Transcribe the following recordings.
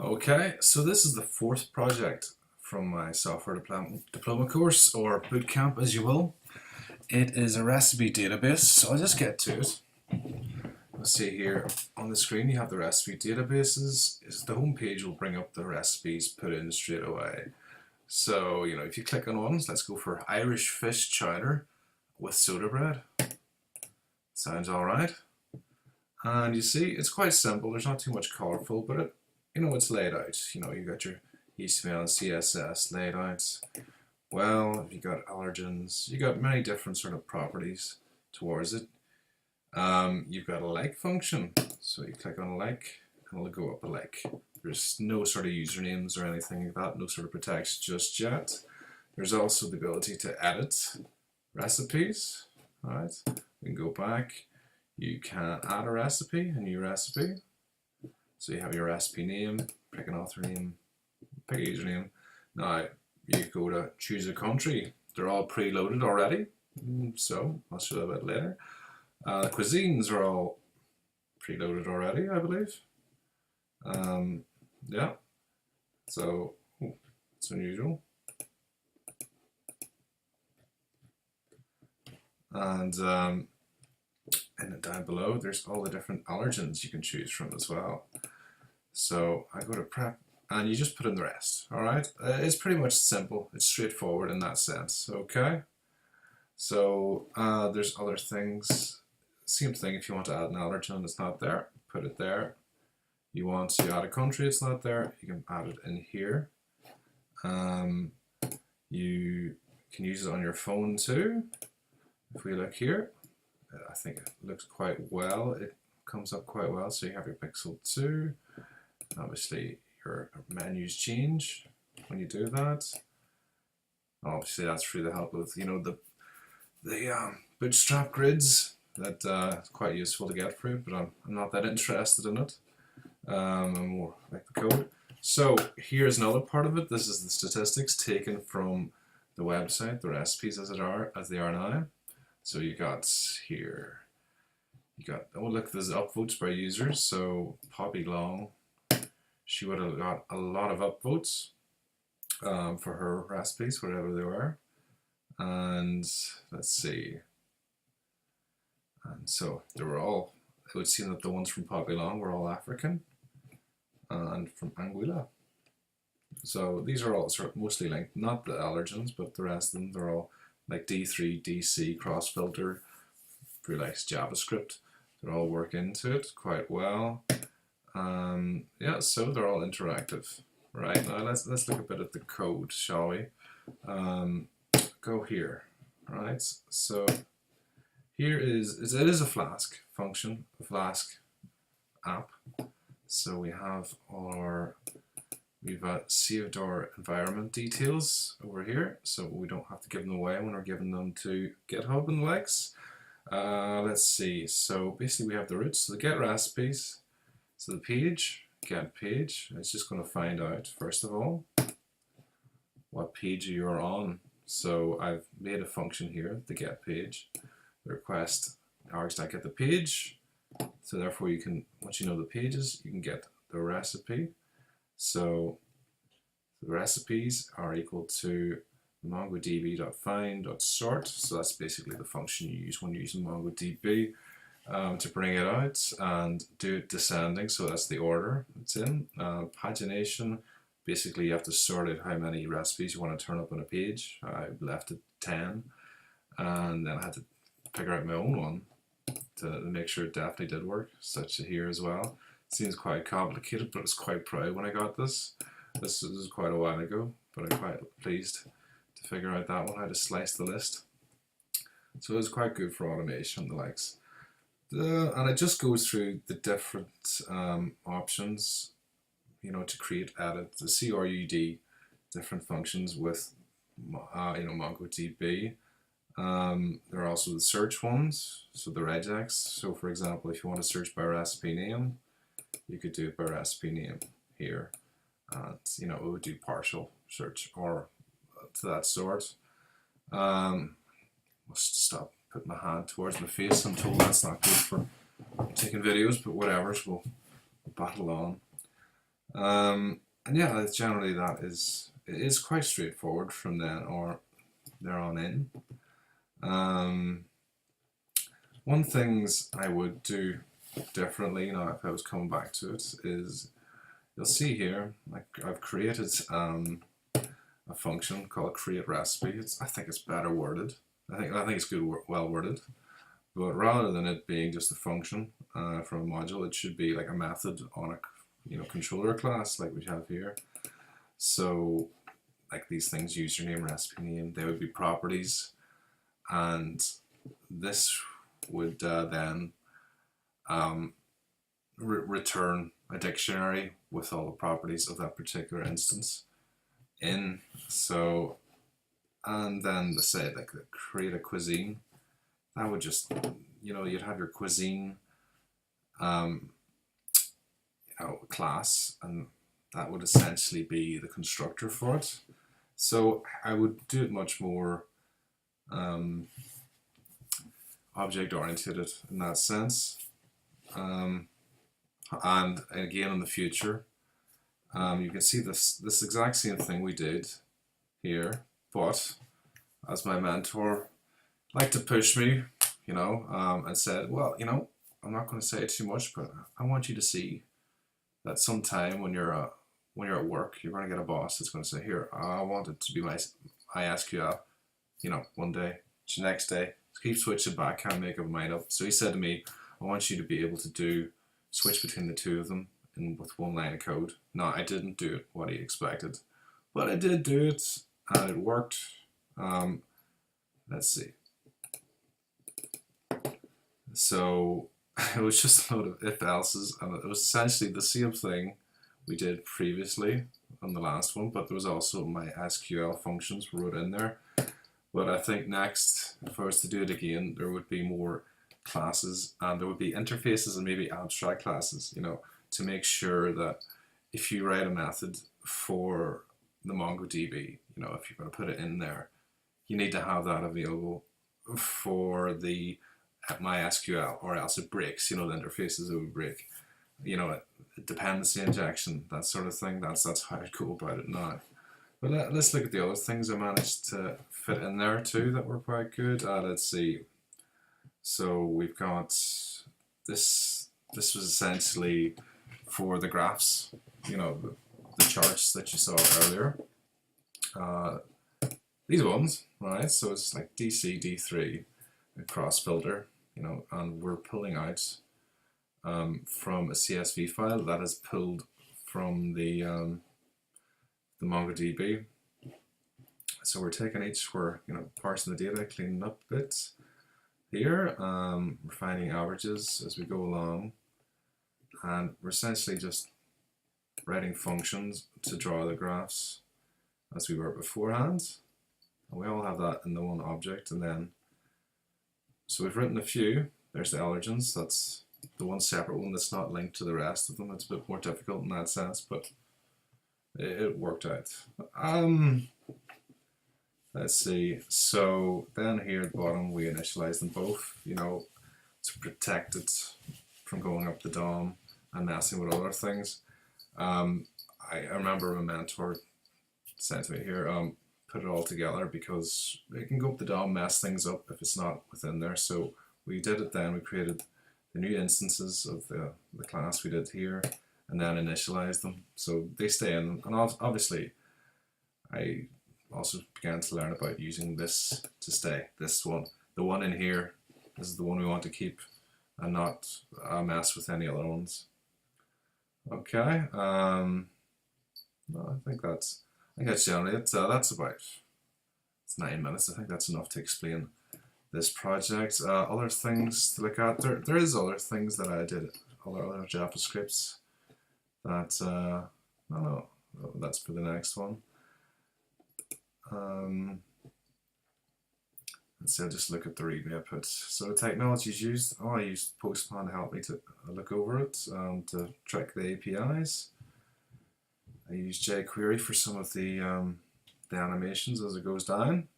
Okay, so this is the fourth project from my software diploma course, or bootcamp as you will. It is a recipe database, so I'll just get to it. Let's see here on the screen you have the recipe databases. The home page will bring up the recipes put in straight away. So, if you click on ones, let's go for Irish fish chowder with soda bread. Sounds alright. And you see, it's quite simple. There's not too much colorful, but it's laid out. You got your HTML and CSS laid out. Well, you got allergens. You got many different sort of properties towards it. You've got a like function. So you click on a like, and it'll go up a like. There's no sort of usernames or anything like that. No sort of protection just yet. There's also the ability to edit recipes. All right. We can go back. You can add a recipe, a new recipe. So you have your recipe name, pick an author name, pick a username. Now you go to choose a country. They're all preloaded already, so I'll show you a bit later. The cuisines are all preloaded already, I believe. Yeah, so it's unusual. And then down below, there's all the different allergens you can choose from as well. So I go to prep, and you just put in the rest. All right, it's pretty much simple. It's straightforward in that sense. Okay. So there's other things. Same thing. If you want to add an allergen, it's not there. Put it there. You want to add a country, it's not there. You can add it in here. You can use it on your phone too. If we look here, I think it looks quite well. It comes up quite well. So you have your Pixel 2. Obviously, your menus change when you do that. Obviously, that's through the help of the bootstrap grids. That is quite useful to get through, but I'm not that interested in it. I'm more like the code. So here's another part of it. This is the statistics taken from the website, the recipes as they are now. So you got here, oh look, there's upvotes by users. So Poppy Long, she would have got a lot of upvotes for her recipes, whatever they were. And let's see. And so they were all, it would seem that the ones from Poppy Long were all African and from Anguilla. So these are all sort of mostly linked, not the allergens, but the rest of them, they're all like D3, DC, cross filter, pretty like JavaScript. They all work into it quite well. Yeah, so they're all interactive. Right, now let's look a bit at the code, shall we? Go here. Right, so here it is a Flask function, a Flask app. So we have we've saved our environment details over here, so we don't have to give them away when we're giving them to GitHub and the likes. Let's see, so basically we have the roots, so the get recipes, so the page, get page, it's just going to find out, first of all, what page you're on. So I've made a function here, the get page, the request args get the page, so therefore you can, once you know the pages, you can get the recipe. So the recipes are equal to mongodb.find.sort. So that's basically the function you use when you're using MongoDB to bring it out and do it descending. So that's the order it's in. Pagination, basically you have to sort out how many recipes you want to turn up on a page. I left it 10, and then I had to figure out my own one to make sure it definitely did work, such as here as well. It seems quite complicated, but I was quite proud when I got this. This was quite a while ago, but I'm quite pleased to figure out that one, how to slice the list. So it was quite good for automation and the likes. And it just goes through the different options, to create, edit, the CRUD, different functions with, MongoDB. There are also the search ones, so the regex. So for example, if you want to search by recipe name, you could do it by recipe name here. It would do partial search or to that sort. Must stop putting my hand towards my face. I'm told that's not good for taking videos, but whatever, so we'll battle And yeah, generally it is quite straightforward from then or there on in. One things I would do differently, if I was coming back to it, is you'll see here, like I've created a function called create recipe. I think it's better worded. I think it's good, well worded. But rather than it being just a function from a module, it should be like a method on a controller class like we have here. So like these things, username, recipe name, they would be properties, and this would then return a dictionary with all the properties of that particular instance in. So, and then say like create a cuisine, that would just, you'd have your cuisine class, and that would essentially be the constructor for it. So I would do it much more object oriented in that sense. And again, in the future, you can see this exact same thing we did here, but as my mentor liked to push me, and said, well, I'm not going to say too much, but I want you to see that sometime when you're at work, you're going to get a boss that's going to say, here, I want it to be my SQL, one day, the next day, keep switching back, can't make up my mind up. So he said to me, I want you to be able to switch between the two of them with one line of code. Now, I didn't do it what he expected, but I did do it, and it worked. Let's see. So it was just a load of if-else's, and it was essentially the same thing we did previously on the last one, but there was also my SQL functions wrote in there. But I think next, if I was to do it again, there would be more classes, and there would be interfaces and maybe abstract classes, to make sure that if you write a method for the MongoDB, if you're going to put it in there, you need to have that available for the MySQL, or else it breaks, the interfaces it would break. Dependency injection, that sort of thing, that's how I'd go about it now. But let's look at the other things I managed to fit in there too that were quite good. Let's see. So we've got this was essentially for the graphs, the charts that you saw earlier. These ones, right? So it's like DC, D3, a cross filter, and we're pulling out from a CSV file that is pulled from the MongoDB. So we're taking we're parsing the data, cleaning up bits here, we're finding averages as we go along, and we're essentially just writing functions to draw the graphs as we were beforehand. And we all have that in the one object, and then so we've written a few. There's the allergens, that's the one separate one that's not linked to the rest of them. It's a bit more difficult in that sense, but it worked out. Let's see, so then here at the bottom we initialize them both, to protect it from going up the DOM and messing with other things. I remember my mentor said to me here, put it all together because it can go up the DOM, mess things up if it's not within there. So we did it then, we created the new instances of the class we did here, and then initialized them. So they stay in, and obviously I also began to learn about using this to stay. This one, the one in here, this is the one we want to keep and not mess with any other ones. Okay, no, I think that's generally it. That's about, it's 9 minutes. I think that's enough to explain this project. Other things to look at, there is other things that I did, other JavaScripts that, no, that's for the next one. Let's see, I'll just look at the README output. So the technologies used, I used Postman to help me to look over it, to track the APIs. I used jQuery for some of the animations as it goes down.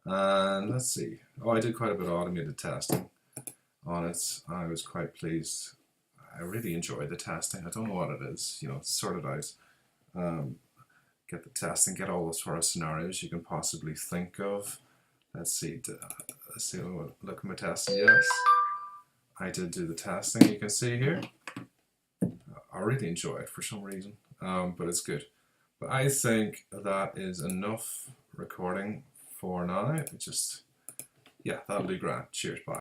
And let's see, I did quite a bit of automated testing on it. I was quite pleased I really enjoy the testing. I don't know what it is, you know, sort it out. Get the testing, get all the sort of scenarios you can possibly think of. Let's see, look at my testing. Yes, I did do the testing. You can see here. I really enjoy it for some reason, but it's good. But I think that is enough recording for now. Yeah, that'll do grand. Cheers, bye.